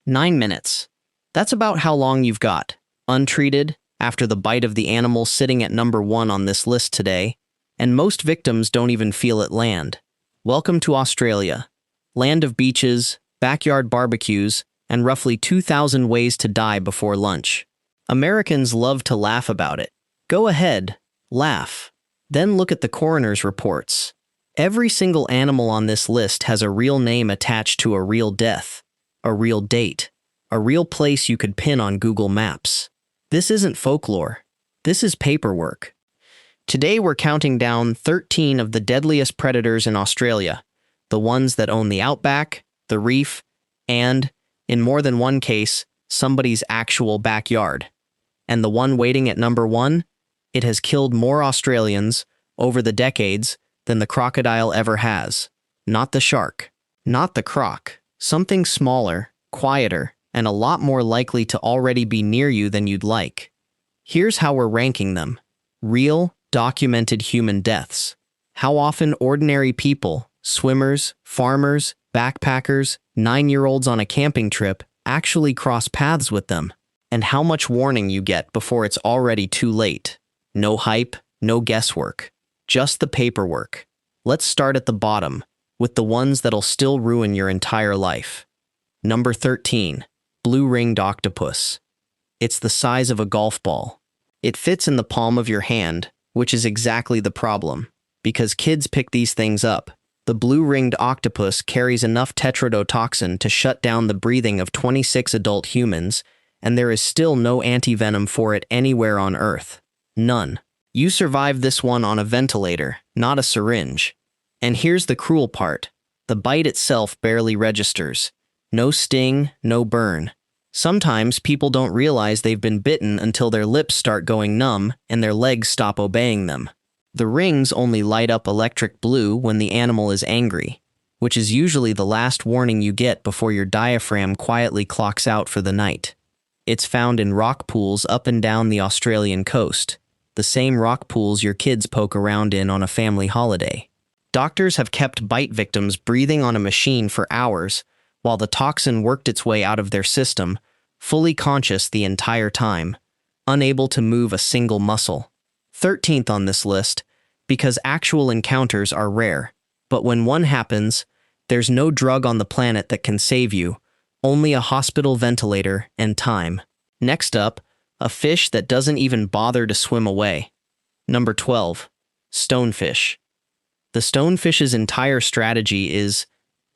9 minutes. That's about how long you've got, untreated, after the bite of the animal sitting at number 1 on this list today, and most victims don't even feel it land. Welcome to Australia, land of beaches, backyard barbecues, and roughly 2,000 ways to die before lunch. Americans love to laugh about it. Go ahead, laugh. Then look at the coroner's reports. Every single animal on this list has a real name attached to a real death, a real date, a real place you could pin on Google Maps. This isn't folklore. This is paperwork. Today we're counting down 13 of the deadliest predators in Australia, the ones that own the outback, the reef, and, in more than one case, somebody's actual backyard. And the one waiting at number 1? It has killed more Australians over the decades than the crocodile ever has. Not the shark. Not the croc. Something smaller, quieter, and a lot more likely to already be near you than you'd like. Here's how we're ranking them. Real, documented human deaths. How often ordinary people, swimmers, farmers, backpackers, 9-year-olds on a camping trip actually cross paths with them. And how much warning you get before it's already too late. No hype, no guesswork. Just the paperwork. Let's start at the bottom, with the ones that'll still ruin your entire life. Number 13. Blue-ringed octopus. It's the size of a golf ball. It fits in the palm of your hand, which is exactly the problem, because kids pick these things up. The blue-ringed octopus carries enough tetrodotoxin to shut down the breathing of 26 adult humans, and there is still no antivenom for it anywhere on Earth. None. You survived this one on a ventilator, not a syringe. And here's the cruel part. The bite itself barely registers. No sting, no burn. Sometimes people don't realize they've been bitten until their lips start going numb and their legs stop obeying them. The rings only light up electric blue when the animal is angry, which is usually the last warning you get before your diaphragm quietly clocks out for the night. It's found in rock pools up and down the Australian coast, the same rock pools your kids poke around in on a family holiday. Doctors have kept bite victims breathing on a machine for hours while the toxin worked its way out of their system, fully conscious the entire time, unable to move a single muscle. 13th on this list, because actual encounters are rare. But when one happens, there's no drug on the planet that can save you, only a hospital ventilator and time. Next up, a fish that doesn't even bother to swim away. Number 12. Stonefish. The stonefish's entire strategy is,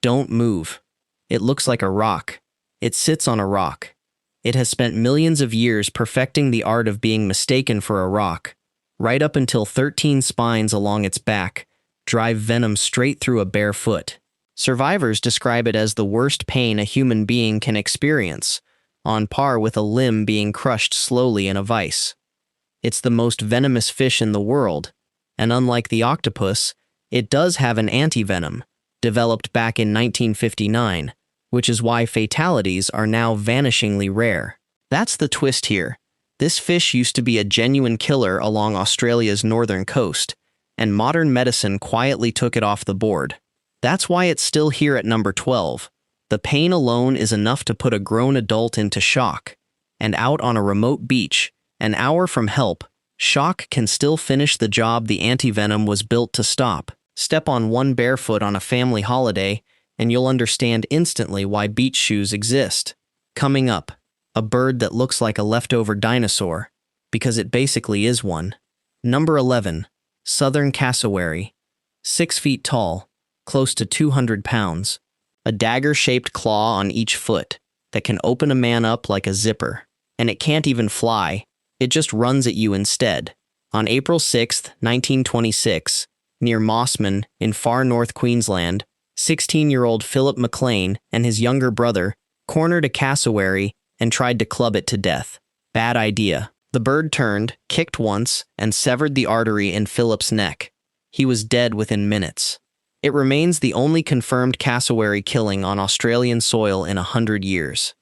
don't move. It looks like a rock. It sits on a rock. It has spent millions of years perfecting the art of being mistaken for a rock, right up until 13 spines along its back drive venom straight through a bare foot. Survivors describe it as the worst pain a human being can experience, on par with a limb being crushed slowly in a vise. It's the most venomous fish in the world, and unlike the octopus, it does have an antivenom, developed back in 1959, which is why fatalities are now vanishingly rare. That's the twist here. This fish used to be a genuine killer along Australia's northern coast, and modern medicine quietly took it off the board. That's why it's still here at number 12. The pain alone is enough to put a grown adult into shock, and out on a remote beach, an hour from help, shock can still finish the job the antivenom was built to stop. Step on one barefoot on a family holiday, and you'll understand instantly why beach shoes exist. Coming up, a bird that looks like a leftover dinosaur, because it basically is one. Number 11. Southern cassowary. 6 feet tall, close to 200 pounds. A dagger-shaped claw on each foot that can open a man up like a zipper. And it can't even fly, it just runs at you instead. On April 6, 1926, near Mossman in far north Queensland, 16-year-old Philip McLean and his younger brother cornered a cassowary and tried to club it to death. Bad idea. The bird turned, kicked once, and severed the artery in Philip's neck. He was dead within minutes. It remains the only confirmed cassowary killing on Australian soil in 100 years.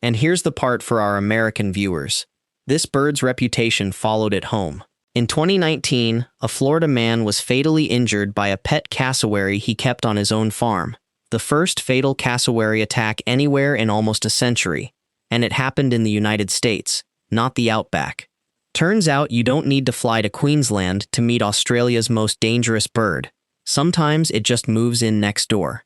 And here's the part for our American viewers. This bird's reputation followed it home. In 2019, a Florida man was fatally injured by a pet cassowary he kept on his own farm. the first fatal cassowary attack anywhere in almost a century, and it happened in the United States, not the Outback. Turns out you don't need to fly to Queensland to meet Australia's most dangerous bird. Sometimes it just moves in next door.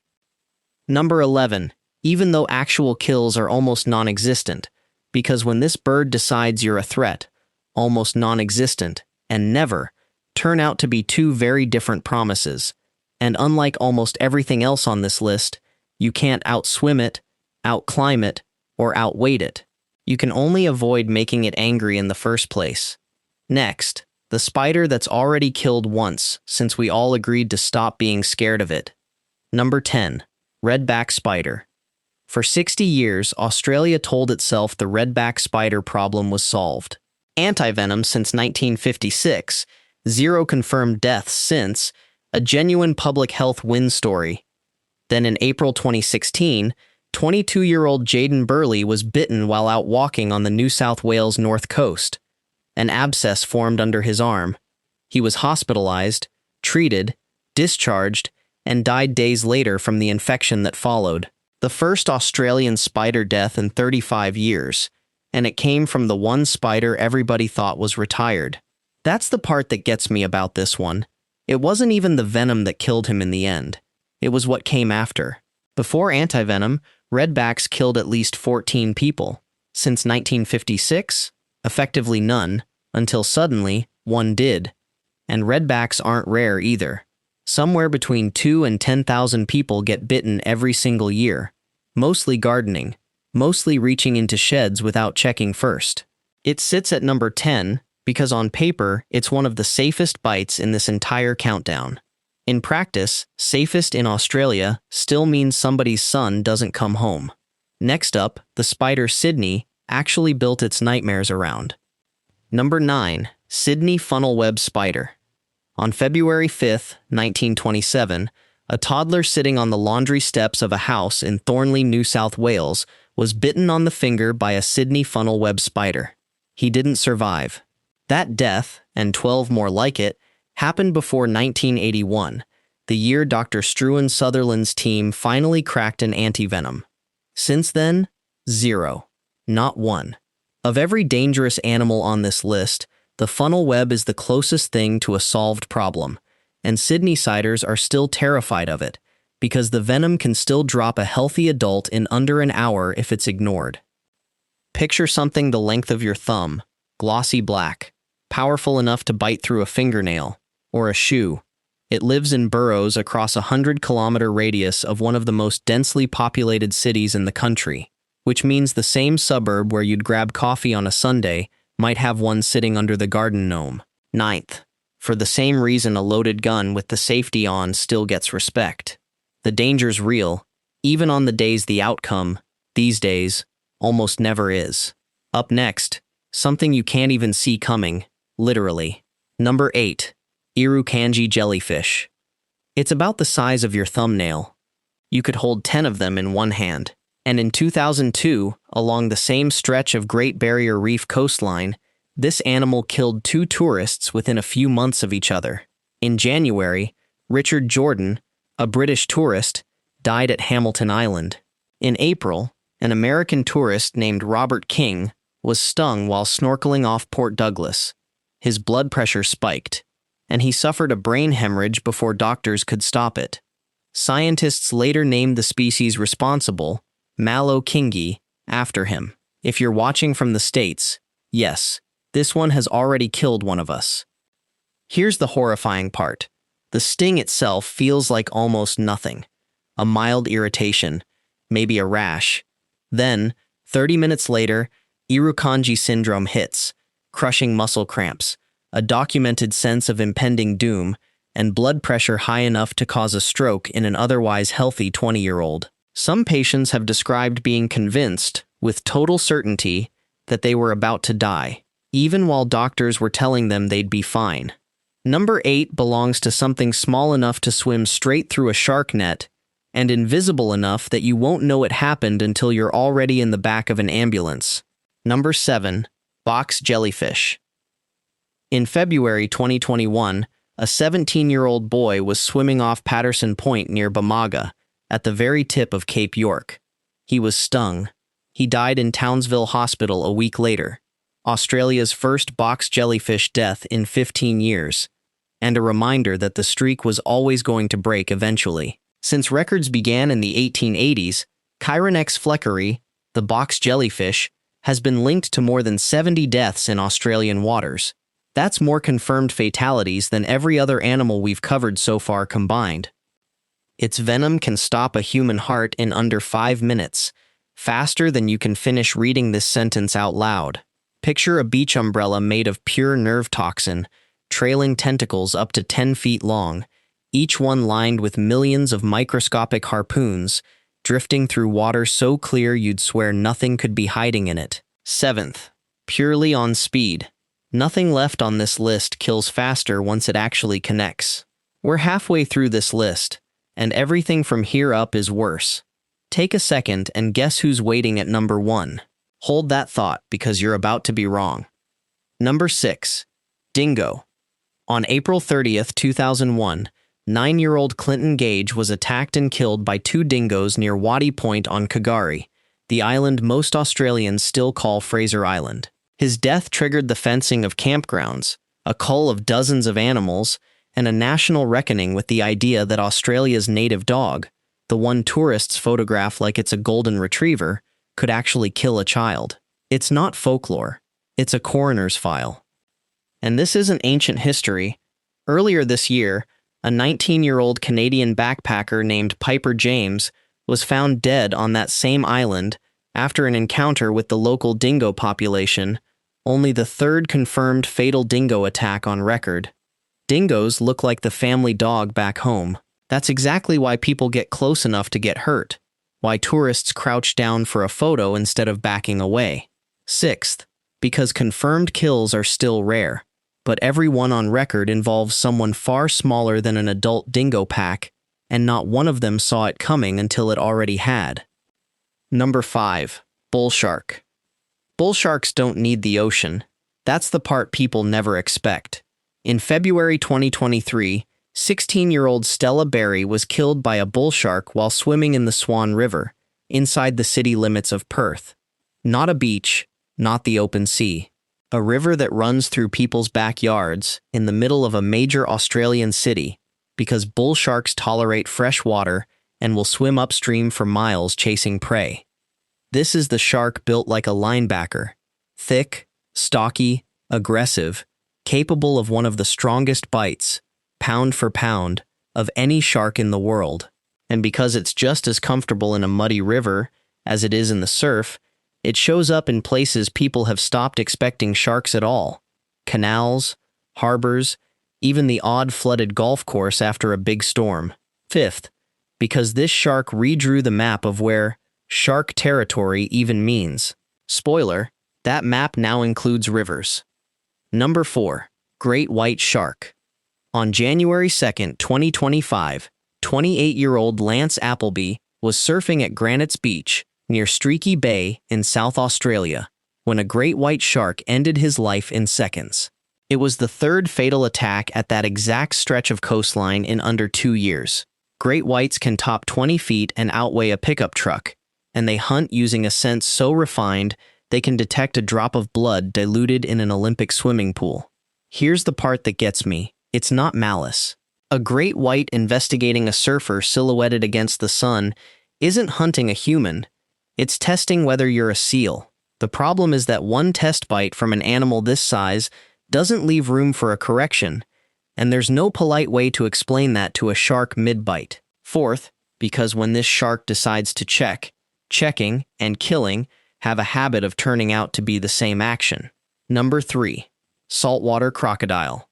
Number 11. Even though actual kills are almost non-existent, because when this bird decides you're a threat, almost non-existent, and never, turn out to be two very different promises. And unlike almost everything else on this list, you can't outswim it, outclimb it, or outweight it. You can only avoid making it angry in the first place. Next, the spider that's already killed once, since we all agreed to stop being scared of it. Number 10. Redback spider. For 60 years, Australia told itself the redback spider problem was solved. Antivenom since 1956, 0 confirmed deaths since, a genuine public health win story. Then in April 2016, 22-year-old Jaden Burley was bitten while out walking on the New South Wales north coast. An abscess formed under his arm. He was hospitalized, treated, discharged, and died days later from the infection that followed. The first Australian spider death in 35 years, and it came from the one spider everybody thought was retired. That's the part that gets me about this one. It wasn't even the venom that killed him in the end. It was what came after. Before antivenom, redbacks killed at least 14 people. Since 1956, effectively none, until suddenly, one did. And redbacks aren't rare either. Somewhere between 2 and 10,000 people get bitten every single year. Mostly gardening, mostly reaching into sheds without checking first. It sits at number 10 because on paper, it's one of the safest bites in this entire countdown. In practice, safest in Australia still means somebody's son doesn't come home. Next up, the spider Sydney actually built its nightmares around. Number 9. Sydney funnel web spider. On February 5, 1927, a toddler sitting on the laundry steps of a house in Thornley, New South Wales, was bitten on the finger by a Sydney funnel web spider. He didn't survive. That death, and 12 more like it, happened before 1981, the year Dr. Struan Sutherland's team finally cracked an antivenom. Since then, 0. Not one. Of every dangerous animal on this list, the funnel web is the closest thing to a solved problem, and Sydneysiders are still terrified of it, because the venom can still drop a healthy adult in under an hour if it's ignored. Picture something the length of your thumb, glossy black, powerful enough to bite through a fingernail, or a shoe. It lives in burrows across a 100-kilometer radius of one of the most densely populated cities in the country, which means the same suburb where you'd grab coffee on a Sunday might have one sitting under the garden gnome. 9th. For the same reason a loaded gun with the safety on still gets respect. The danger's real, even on the days the outcome, these days, almost never is. Up next, something you can't even see coming, literally. Number 8. Irukandji jellyfish. It's about the size of your thumbnail. You could hold 10 of them in one hand. And in 2002, along the same stretch of Great Barrier Reef coastline, this animal killed 2 tourists within a few months of each other. In January, Richard Jordan, a British tourist, died at Hamilton Island. In April, an American tourist named Robert King was stung while snorkeling off Port Douglas. His blood pressure spiked, and he suffered a brain hemorrhage before doctors could stop it. Scientists later named the species responsible, Mallow-Kingi, after him. If you're watching from the States, yes, this one has already killed one of us. Here's the horrifying part. The sting itself feels like almost nothing. A mild irritation, maybe a rash. Then, 30 minutes later, Irukandji syndrome hits, crushing muscle cramps, a documented sense of impending doom, and blood pressure high enough to cause a stroke in an otherwise healthy 20-year-old. Some patients have described being convinced, with total certainty, that they were about to die, even while doctors were telling them they'd be fine. Number 8 belongs to something small enough to swim straight through a shark net, and invisible enough that you won't know it happened until you're already in the back of an ambulance. Number 7. Box jellyfish. In February 2021, a 17-year-old boy was swimming off Patterson Point near Bamaga, at the very tip of Cape York. He was stung. He died in Townsville Hospital a week later. Australia's first box jellyfish death in 15 years. And a reminder that the streak was always going to break eventually. Since records began in the 1880s, Chironex fleckeri, the box jellyfish, has been linked to more than 70 deaths in Australian waters. That's more confirmed fatalities than every other animal we've covered so far combined. Its venom can stop a human heart in under 5 minutes, faster than you can finish reading this sentence out loud. Picture a beach umbrella made of pure nerve toxin, trailing tentacles up to 10 feet long, each one lined with millions of microscopic harpoons, drifting through water so clear you'd swear nothing could be hiding in it. 7th, purely on speed. Nothing left on this list kills faster once it actually connects. We're halfway through this list, and everything from here up is worse. Take a second and guess who's waiting at number 1. Hold that thought because you're about to be wrong. Number 6. Dingo. On April 30th, 2001, 9-year-old Clinton Gage was attacked and killed by 2 dingoes near Waddy Point on Cassowary, the island most Australians still call Fraser Island. His death triggered the fencing of campgrounds, a cull of dozens of animals, and a national reckoning with the idea that Australia's native dog, the one tourists photograph like it's a golden retriever, could actually kill a child. It's not folklore. It's a coroner's file. And this isn't ancient history. Earlier this year, a 19-year-old Canadian backpacker named Piper James was found dead on that same island after an encounter with the local dingo population, only the 3rd confirmed fatal dingo attack on record. Dingoes look like the family dog back home. That's exactly why people get close enough to get hurt, why tourists crouch down for a photo instead of backing away. 6th, because confirmed kills are still rare, but every one on record involves someone far smaller than an adult dingo pack, and not one of them saw it coming until it already had. Number 5. Bull shark. Bull sharks don't need the ocean. That's the part people never expect. In February 2023, 16-year-old Stella Berry was killed by a bull shark while swimming in the Swan River, inside the city limits of Perth. Not a beach, not the open sea. A river that runs through people's backyards in the middle of a major Australian city because bull sharks tolerate fresh water and will swim upstream for miles chasing prey. This is the shark built like a linebacker, thick, stocky, aggressive, capable of one of the strongest bites, pound for pound, of any shark in the world. And because it's just as comfortable in a muddy river as it is in the surf, it shows up in places people have stopped expecting sharks at all. Canals, harbors, even the odd flooded golf course after a big storm. 5th, because this shark redrew the map of where shark territory even means. Spoiler, that map now includes rivers. Number 4. Great white shark. On January 2nd, 2025, 28-year-old Lance Appleby was surfing at Granite's Beach, near Streaky Bay in South Australia, when a great white shark ended his life in seconds. It was the 3rd fatal attack at that exact stretch of coastline in under 2 years. Great whites can top 20 feet and outweigh a pickup truck, and they hunt using a sense so refined they can detect a drop of blood diluted in an Olympic swimming pool. Here's the part that gets me. It's not malice. A great white investigating a surfer silhouetted against the sun isn't hunting a human. It's testing whether you're a seal. The problem is that one test bite from an animal this size doesn't leave room for a correction, and there's no polite way to explain that to a shark mid-bite. 4th, because when this shark decides to checking and killing have a habit of turning out to be the same action. Number 3. Saltwater crocodile.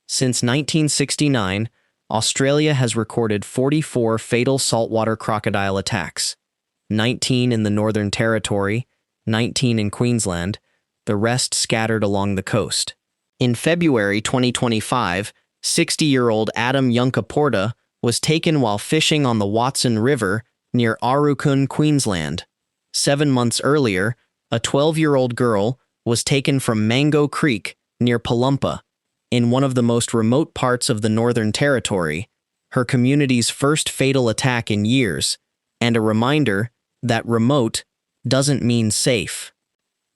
Since 1969, Australia has recorded 44 fatal saltwater crocodile attacks. 19 in the Northern Territory, 19 in Queensland, the rest scattered along the coast. In February 2025, 60-year-old Adam Yunkaporta was taken while fishing on the Watson River near Irukandji, Queensland. 7 months earlier, a 12-year-old girl was taken from Mango Creek near Palumpa, in one of the most remote parts of the Northern Territory, her community's first fatal attack in years, and a reminder that remote doesn't mean safe.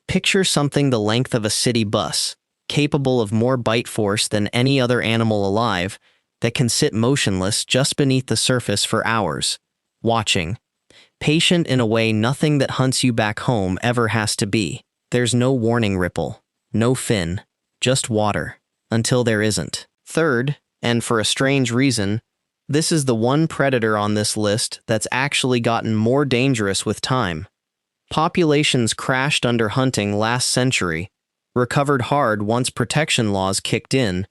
Picture something the length of a city bus, capable of more bite force than any other animal alive, that can sit motionless just beneath the surface for hours, watching, patient in a way nothing that hunts you back home ever has to be. There's no warning ripple, no fin, just water, until there isn't. Third, and for a strange reason, this is the one predator on this list that's actually gotten more dangerous with time. Populations crashed under hunting last century, recovered hard once protection laws kicked in,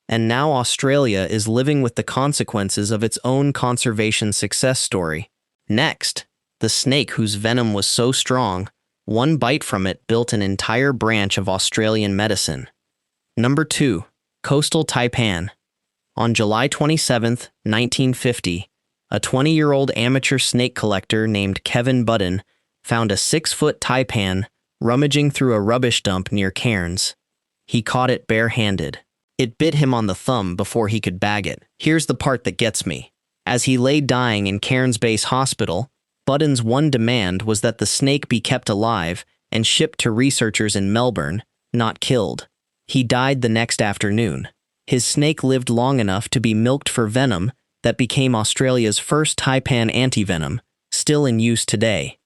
and now Australia is living with the consequences of its own conservation success story. Next, the snake whose venom was so strong, one bite from it built an entire branch of Australian medicine. Number 2. Coastal Taipan. On July 27, 1950, a 20-year-old amateur snake collector named Kevin Budden found a 6-foot taipan rummaging through a rubbish dump near Cairns. He caught it bare-handed. It bit him on the thumb before he could bag it. Here's the part that gets me. As he lay dying in Cairns Base Hospital, Budden's one demand was that the snake be kept alive and shipped to researchers in Melbourne, not killed. He died the next afternoon. His snake lived long enough to be milked for venom that became Australia's first taipan antivenom, still in use today.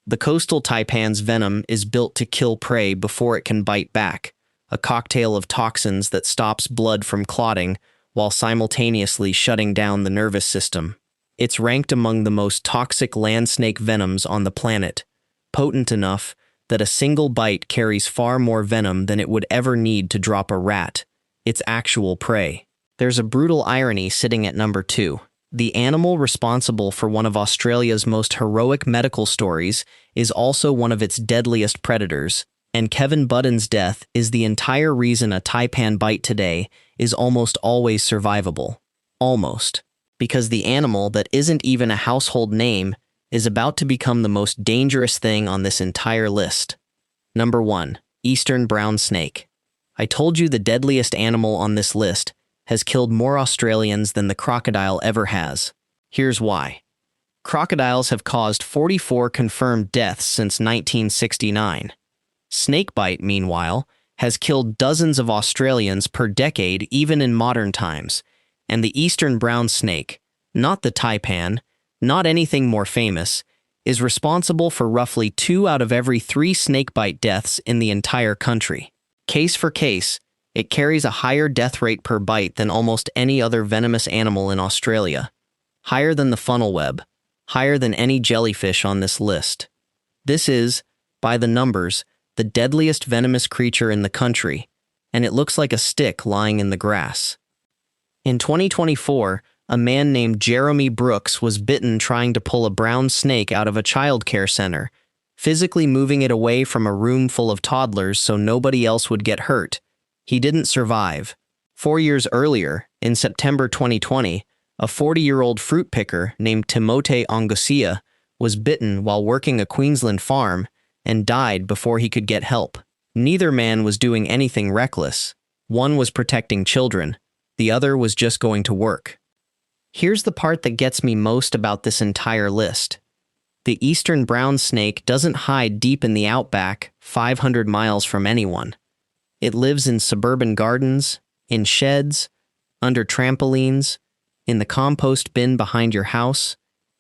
The coastal taipan's venom is built to kill prey before it can bite back, a cocktail of toxins that stops blood from clotting while simultaneously shutting down the nervous system. It's ranked among the most toxic land snake venoms on the planet, potent enough that a single bite carries far more venom than it would ever need to drop a rat, its actual prey. There's a brutal irony sitting at number 2. The animal responsible for one of Australia's most heroic medical stories is also one of its deadliest predators, and Kevin Budden's death is the entire reason a taipan bite today is almost always survivable. Almost. Because the animal that isn't even a household name is about to become the most dangerous thing on this entire list. Number 1. Eastern brown snake. I told you the deadliest animal on this list has killed more Australians than the crocodile ever has. Here's why. Crocodiles have caused 44 confirmed deaths since 1969. Snakebite, meanwhile, has killed dozens of Australians per decade even in modern times, and the eastern brown snake, not the taipan, not anything more famous, is responsible for roughly 2 out of every 3 snakebite deaths in the entire country. Case for case, it carries a higher death rate per bite than almost any other venomous animal in Australia, higher than the funnel web, higher than any jellyfish on this list. This is, by the numbers, the deadliest venomous creature in the country, and it looks like a stick lying in the grass. In 2024, a man named Jeremy Brooks was bitten trying to pull a brown snake out of a childcare center, physically moving it away from a room full of toddlers so nobody else would get hurt. He didn't survive. 4 years earlier, in September 2020, a 40-year-old fruit picker named Timote Ongosia was bitten while working a Queensland farm and died before he could get help. Neither man was doing anything reckless. One was protecting children. The other was just going to work. Here's the part that gets me most about this entire list. The eastern brown snake doesn't hide deep in the outback, 500 miles from anyone. It lives in suburban gardens, in sheds, under trampolines, in the compost bin behind your house,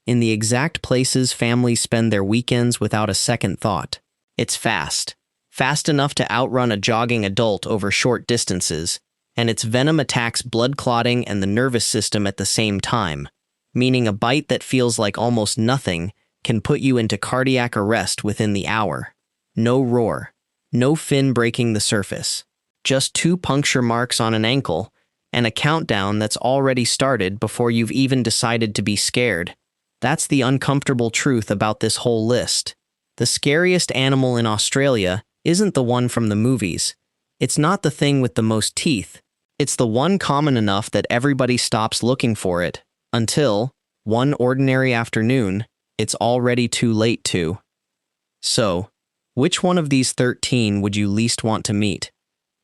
in the exact places families spend their weekends without a second thought. It's fast. Fast enough to outrun a jogging adult over short distances, and its venom attacks blood clotting and the nervous system at the same time, meaning a bite that feels like almost nothing can put you into cardiac arrest within the hour. No roar. No fin breaking the surface. Just 2 puncture marks on an ankle, and a countdown that's already started before you've even decided to be scared. That's the uncomfortable truth about this whole list. The scariest animal in Australia isn't the one from the movies. It's not the thing with the most teeth. It's the one common enough that everybody stops looking for it, until, one ordinary afternoon, it's already too late to. So, which one of these 13 would you least want to meet?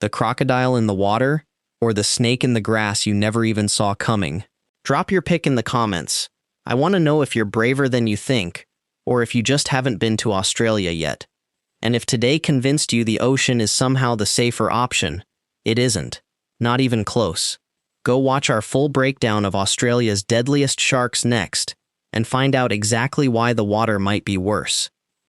The crocodile in the water, or the snake in the grass you never even saw coming? Drop your pick in the comments. I want to know if you're braver than you think, or if you just haven't been to Australia yet. And if today convinced you the ocean is somehow the safer option, it isn't. Not even close. Go watch our full breakdown of Australia's deadliest sharks next, and find out exactly why the water might be worse.